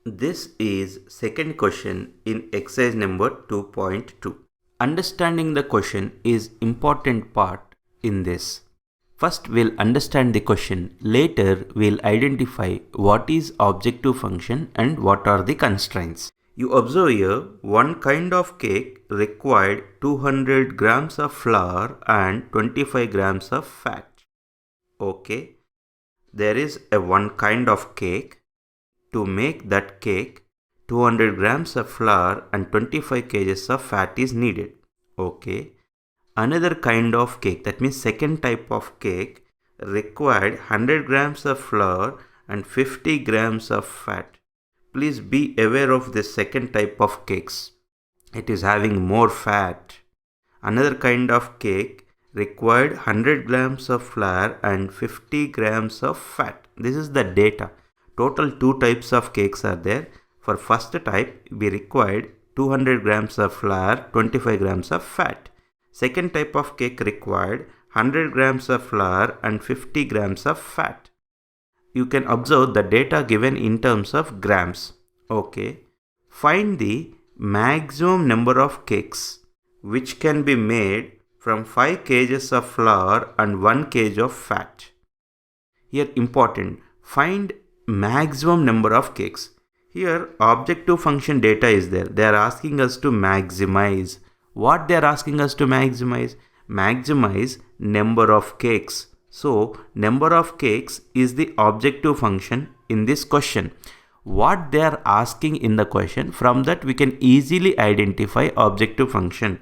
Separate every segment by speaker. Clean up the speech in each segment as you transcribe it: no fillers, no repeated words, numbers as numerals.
Speaker 1: This is second question in exercise number 2.2. Understanding the question is important part in this. First we'll understand the question, later we'll identify what is objective function and what are the constraints. You observe here, one kind of cake required 200 grams of flour and 25 grams of fat. Okay, there is a one kind of cake. To make that cake, 200 grams of flour and 25 kgs of fat is needed. Okay. Another kind of cake, that means second type of cake, required 100 grams of flour and 50 grams of fat. Please be aware of this second type of cakes. It is having more fat. Another kind of cake required 100 grams of flour and 50 grams of fat. This is the data. Total two types of cakes are there. For first type, we required 200 grams of flour, 25 grams of fat. Second type of cake required 100 grams of flour and 50 grams of fat. You can observe the data given in terms of grams. Okay. Find the maximum number of cakes which can be made from 5 kgs of flour and 1 kg of fat. Here important, find maximum number of cakes. Here objective function data is there. They are asking us to maximize. What they are asking us to maximize? Maximize number of cakes. So number of cakes is the objective function in this question. What they are asking in the question, from that we can easily identify objective function.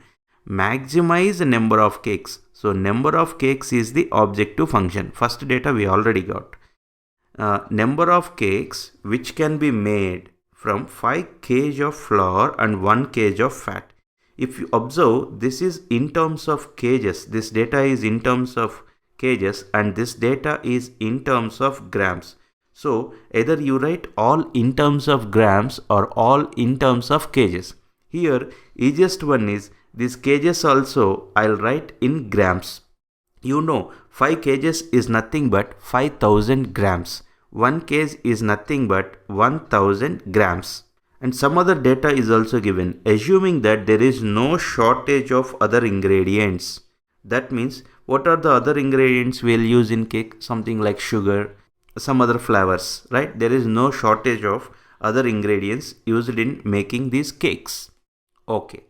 Speaker 1: Maximize number of cakes. So number of cakes is the objective function. First data we already got. Number of cakes which can be made from 5 kg of flour and 1 kg of fat. If you observe, this is in terms of kgs. This data is in terms of kgs and this data is in terms of grams. So either you write all in terms of grams or all in terms of kgs. Here easiest one is this kgs also I'll write in grams. You know 5 kgs is nothing but 5000 grams. 1 kg is nothing but 1000 grams. And some other data is also given, assuming that there is no shortage of other ingredients. That means what are the other ingredients we'll use in cake? Something like sugar, some other flavors, right? There is no shortage of other ingredients used in making these cakes. Okay.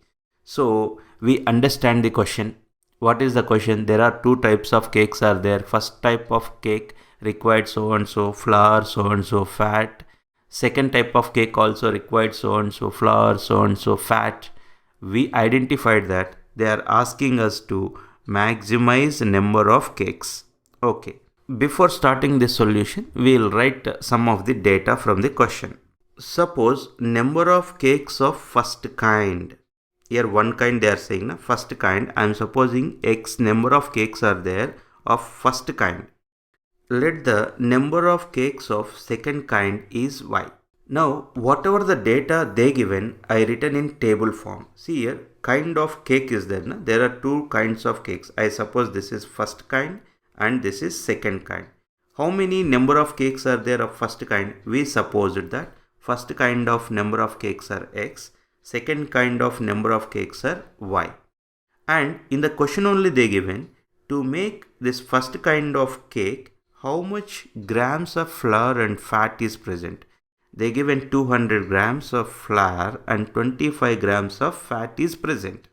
Speaker 1: So we understand the question. What is the question? There are two types of cakes are there. First type of cake required so and so flour, so and so fat. Second type of cake also required so and so flour, so and so fat. We identified that they are asking us to maximize number of cakes. Okay. Before starting this solution, we will write some of the data from the question. Suppose number of cakes of first kind. Here one kind they are saying, na, first kind. I am supposing X number of cakes are there of first kind. Let the number of cakes of second kind is Y. Now whatever the data they given, I written in table form. See here, kind of cake is there. Na? There are two kinds of cakes. I suppose this is first kind and this is second kind. How many number of cakes are there of first kind? We supposed that first kind of number of cakes are X. Second kind of number of cakes are Y. And in the question only they given, to make this first kind of cake, how much grams of flour and fat is present? They given 200 grams of flour and 25 grams of fat is present.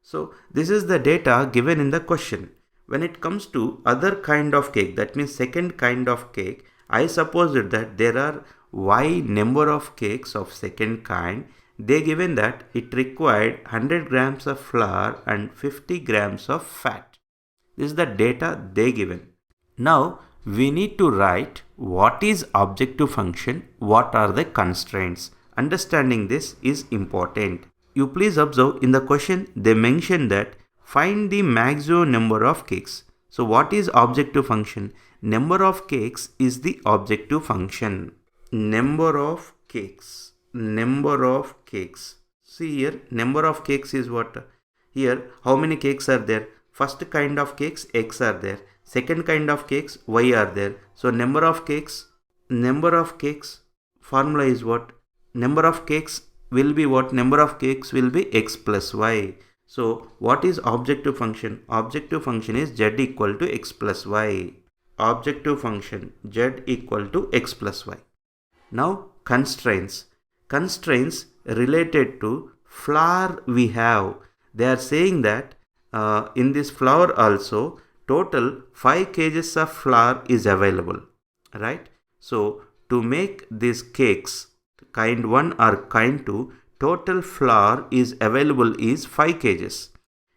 Speaker 1: So this is the data given in the question. When it comes to other kind of cake, that means second kind of cake, I suppose that there are Y number of cakes of second kind. They given that it required 100 grams of flour and 50 grams of fat. This is the data they given. Now we need to write what is objective function, what are the constraints. Understanding this is important. You please observe in the question they mention that find the maximum number of cakes. So what is objective function? Number of cakes is the objective function. Number of cakes. Number of cakes. See here, number of cakes is what? Here, how many cakes are there? First kind of cakes, X are there. Second kind of cakes, Y are there. So number of cakes formula is what? Number of cakes will be what? Number of cakes will be x plus y. So what is objective function? Objective function is z equal to x plus y. Objective function z equal to x plus y. Now constraints. Constraints related to flour we have. They are saying that in this flour also total 5 kgs of flour is available, right? So to make these cakes kind 1 or kind 2, total flour is available is 5 kgs.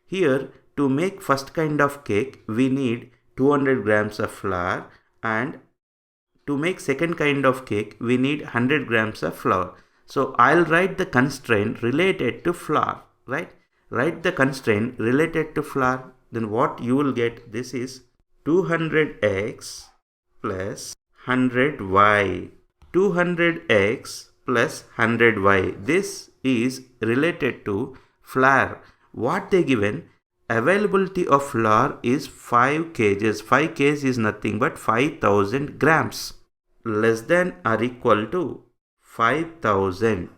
Speaker 1: Here to make first kind of cake we need 200 grams of flour, and to make second kind of cake we need 100 grams of flour. So I'll write the constraint related to flour, right? Write the constraint related to flour. Then what you will get, this is 200x plus 100y. 200x plus 100y. This is related to flour. What they given? Availability of flour is 5 kgs. 5 kgs is nothing but 5000 grams. Less than or equal to 5000.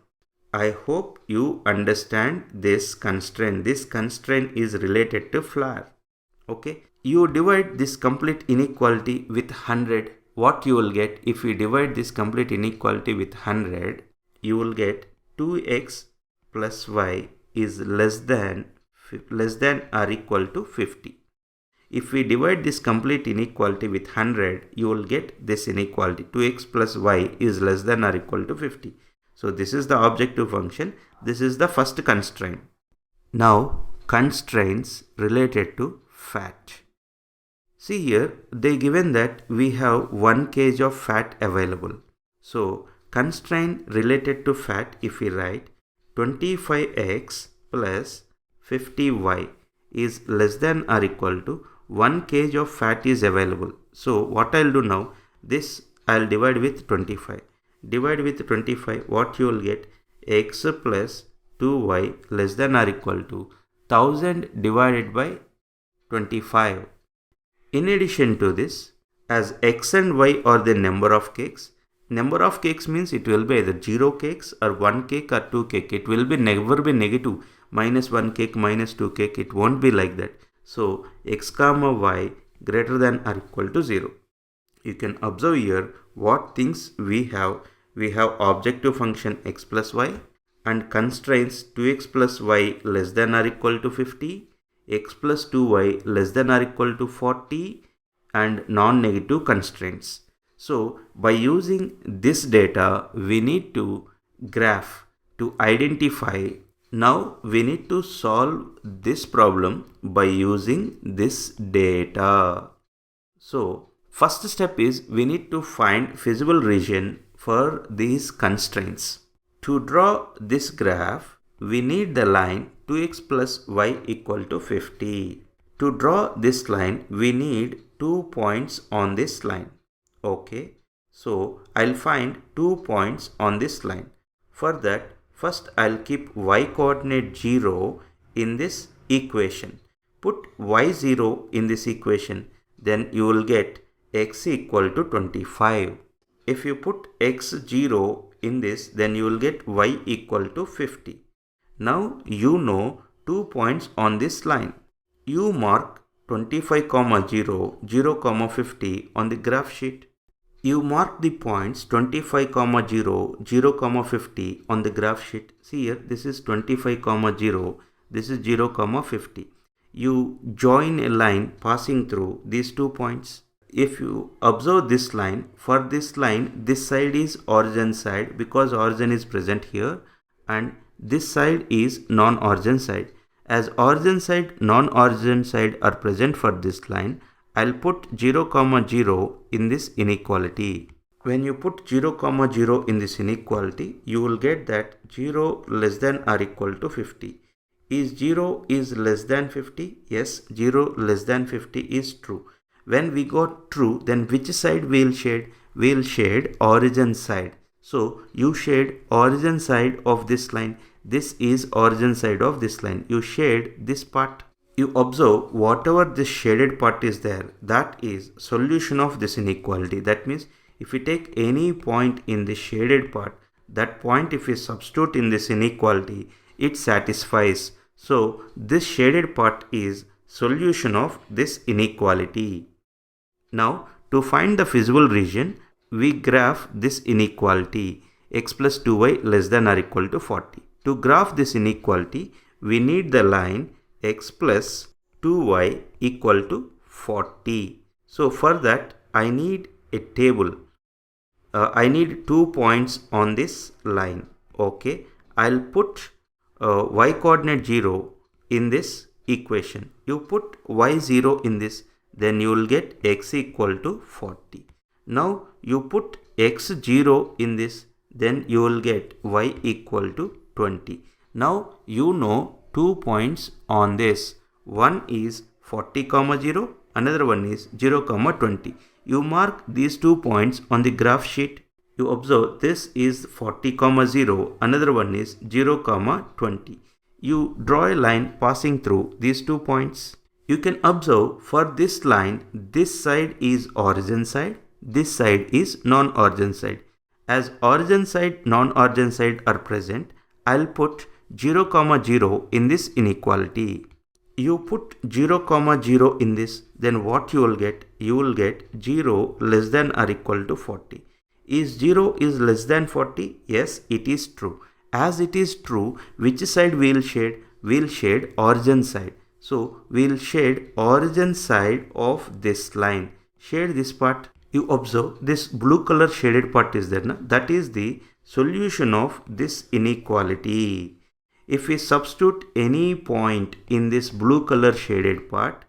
Speaker 1: I hope you understand this constraint. This constraint is related to flour. Okay. You divide this complete inequality with 100. What you will get if you divide this complete inequality with 100? You will get 2x plus y is less than or equal to 50. If we divide this complete inequality with 100, you will get this inequality. 2x plus y is less than or equal to 50. So this is the objective function. This is the first constraint. Now constraints related to fat. See here, they given that we have 1 kg of fat available. So constraint related to fat, if we write 25x plus 50y is less than or equal to 1 kg of fat is available. So what I'll do now, this I'll divide with 25. Divide with 25, what you will get? X plus 2y less than or equal to 1000 divided by 25. In addition to this, as x and y are the number of cakes means it will be either 0 cakes or 1 cake or 2 cake. It will be never be negative. Minus 1 cake, minus 2 cake. It won't be like that. So x comma y greater than or equal to 0. You can observe here what things we have. We have objective function x plus y and constraints 2x plus y less than or equal to 50, x plus 2y less than or equal to 40, and non-negative constraints. So by using this data, we need to graph to identify. Now we need to solve this problem by using this data. So first step is we need to find feasible region for these constraints. To draw this graph, we need the line 2x plus y equal to 50. To draw this line, we need 2 points on this line. Okay, so I'll find 2 points on this line. For that, first I'll keep y coordinate 0 in this equation. Put y0 in this equation, then you will get x equal to 25. If you put x0 in this, then you will get y equal to 50. Now you know 2 points on this line. You mark 25, 0, 0, 50 on the graph sheet. You mark the points 25, 0, 0, 50 on the graph sheet. See here, this is 25, 0, this is 0, 50. You join a line passing through these 2 points. If you observe this line, for this line, this side is origin side because origin is present here, and this side is non-origin side. As origin side, non-origin side are present for this line, I'll put 0, 0 in this inequality. When you put 0, 0 in this inequality, you will get that 0 less than or equal to 50. Is 0 is less than 50? Yes, 0 less than 50 is true. When we got true, then which side we'll shade? We'll shade origin side. So you shade origin side of this line. This is origin side of this line. You shade this part. You observe whatever this shaded part is there, that is solution of this inequality. That means If we take any point in the shaded part, that point if we substitute in this inequality, it satisfies. So this shaded part is solution of this inequality. Now to find the feasible region, we graph this inequality x plus 2y less than or equal to 40. To graph this inequality, we need the line x plus 2y equal to 40. So for that I need a table. I need 2 points on this line. Okay, I'll put y coordinate 0 in this equation. You put y 0 in this, then you will get x equal to 40. Now you put x 0 in this, then you will get y equal to 20. Now you know 2 points on this. One is 40, 0, another one is 0, 20. You mark these 2 points on the graph sheet. You observe this is 40, 0, another one is 0, 20. You draw a line passing through these 2 points. You can observe for this line, this side is origin side, this side is non-origin side. As origin side, non-origin side are present, I'll put 0, 0 in this inequality. You put 0, 0 in this, then what you will get? You will get 0 less than or equal to 40. Is 0 is less than 40? Yes, it is true. As it is true, which side we will shade? We will shade origin side. So we will shade origin side of this line. Shade this part. You observe this blue color shaded part is there. That is the solution of this inequality. If we substitute any point in this blue color shaded part,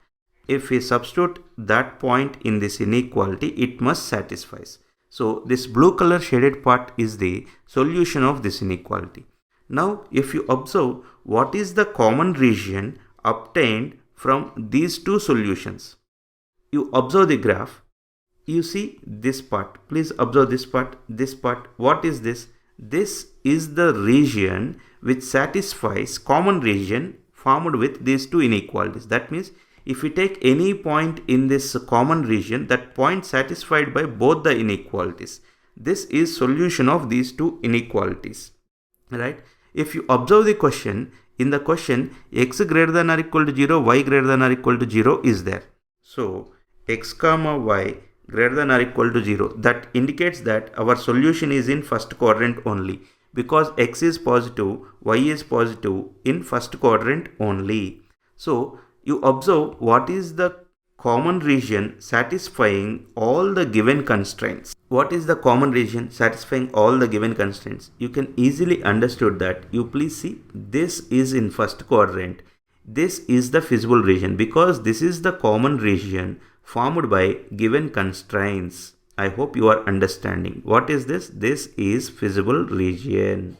Speaker 1: if we substitute that point in this inequality, it must satisfy. So this blue color shaded part is the solution of this inequality. Now if you observe what is the common region obtained from these two solutions, you observe the graph, you see this part. Please observe this part, this part. What is this? This is the region which satisfies common region formed with these two inequalities. That means if we take any point in this common region, that point satisfied by both the inequalities. This is solution of these two inequalities, right? If you observe the question, in the question x greater than or equal to 0, y greater than or equal to 0 is there. So x comma y greater than or equal to 0, that indicates that our solution is in first quadrant only, because x is positive, y is positive in first quadrant only. So you observe what is the common region satisfying all the given constraints. What is the common region satisfying all the given constraints? You can easily understood that. You please see, this is in first quadrant. This is the feasible region because this is the common region formed by given constraints. I hope you are understanding. What is this? This is feasible region.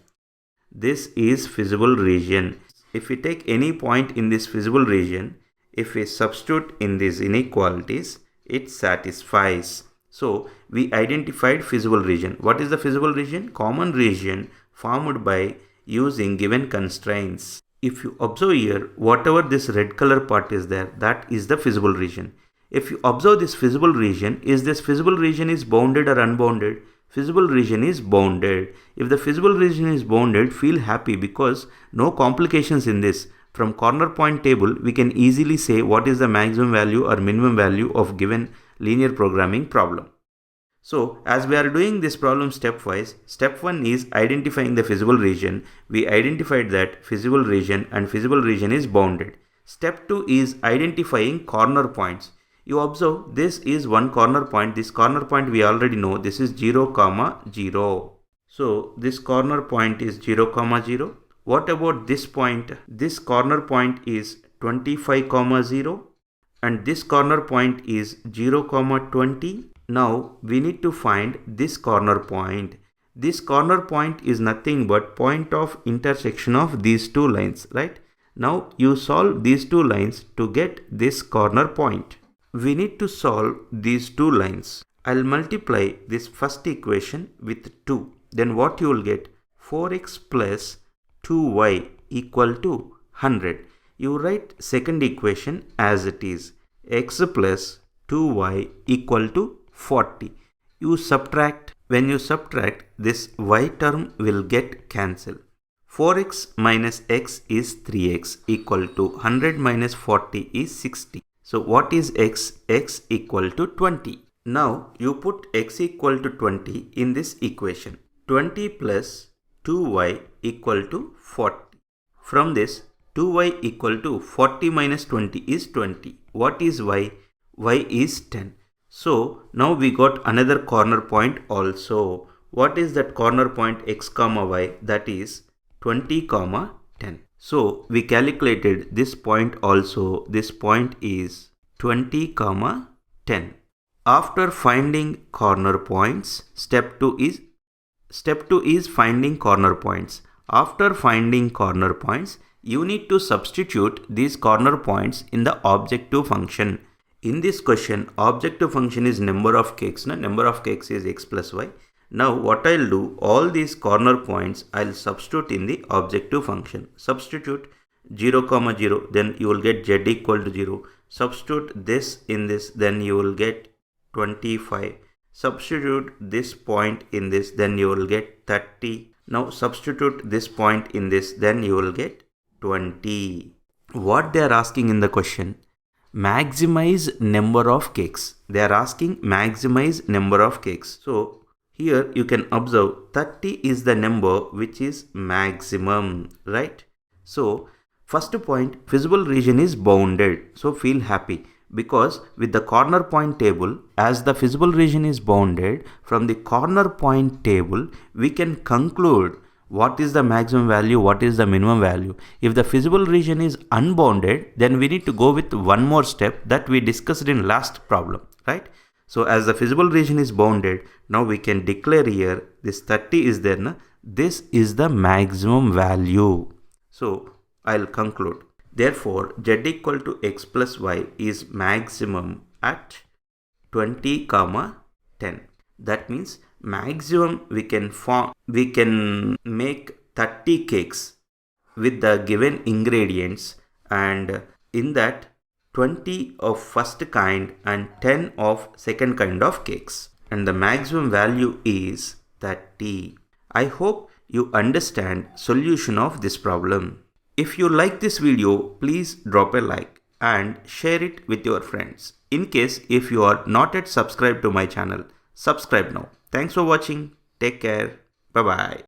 Speaker 1: This is feasible region. If we take any point in this feasible region, if we substitute in these inequalities, it satisfies. So we identified feasible region. What is the feasible region? Common region formed by using given constraints. If you observe here, whatever this red color part is there, that is the feasible region. If you observe this feasible region, is this feasible region is bounded or unbounded? Feasible region is bounded. If the feasible region is bounded, feel happy because no complications in this. From corner point table, we can easily say what is the maximum value or minimum value of given linear programming problem. So as we are doing this problem stepwise, step 1 is identifying the feasible region. We identified that feasible region and feasible region is bounded. Step 2 is identifying corner points. You observe this is one corner point. This corner point we already know. This is 0, 0. So this corner point is 0, 0. What about this point? This corner point is 25, 0 and this corner point is 0, 20. Now we need to find this corner point. This corner point is nothing but point of intersection of these two lines, right? Now you solve these two lines to get this corner point. We need to solve these two lines. I'll multiply this first equation with 2. Then what you will get? 4x plus 2y equal to 100. You write second equation as it is. X plus 2y equal to 40. you subtract. When you subtract, this y term will get cancelled. 4x minus x is 3x equal to 100 minus 40 is 60. So what is x? X equal to 20. Now you put x equal to 20 in this equation. 20 plus 2y equal to 40. From this, 2y equal to 40 minus 20 is 20. What is y? Y is 10. So now we got another corner point also. What is that corner point x comma y? That is 20 comma 10. So we calculated this point also. This point is 20 comma 10. After finding corner points, step 2 is finding corner points. After finding corner points, you need to substitute these corner points in the objective function. In this question, objective function is number of cakes. Number of cakes is x plus y. Now what I'll do, all these corner points I'll substitute in the objective function. Substitute 0 comma 0, then you will get z equal to 0. Substitute this in this, then you will get 25. Substitute this point in this, then you will get 30. Now substitute this point in this, then you will get 20. What they are asking in the question? Maximize number of cakes. They are asking maximize number of cakes. So here you can observe 30 is the number which is maximum, right? So first point, feasible region is bounded. So feel happy, because with the corner point table, as the feasible region is bounded, from the corner point table we can conclude what is the maximum value, what is the minimum value. If the feasible region is unbounded, then we need to go with one more step that we discussed in last problem, right? So as the feasible region is bounded, now we can declare here this 30 is there. This is the maximum value. So I'll conclude. Therefore, z equal to x plus y is maximum at 20 comma 10. That means maximum we can make 30 cakes with the given ingredients, and in that 20 of first kind and 10 of second kind of cakes, and the maximum value is 30. I hope you understand solution of this problem. If you like this video, please drop a like and share it with your friends. In case if you are not yet subscribed to my channel, subscribe now. Thanks for watching. Take care. Bye bye.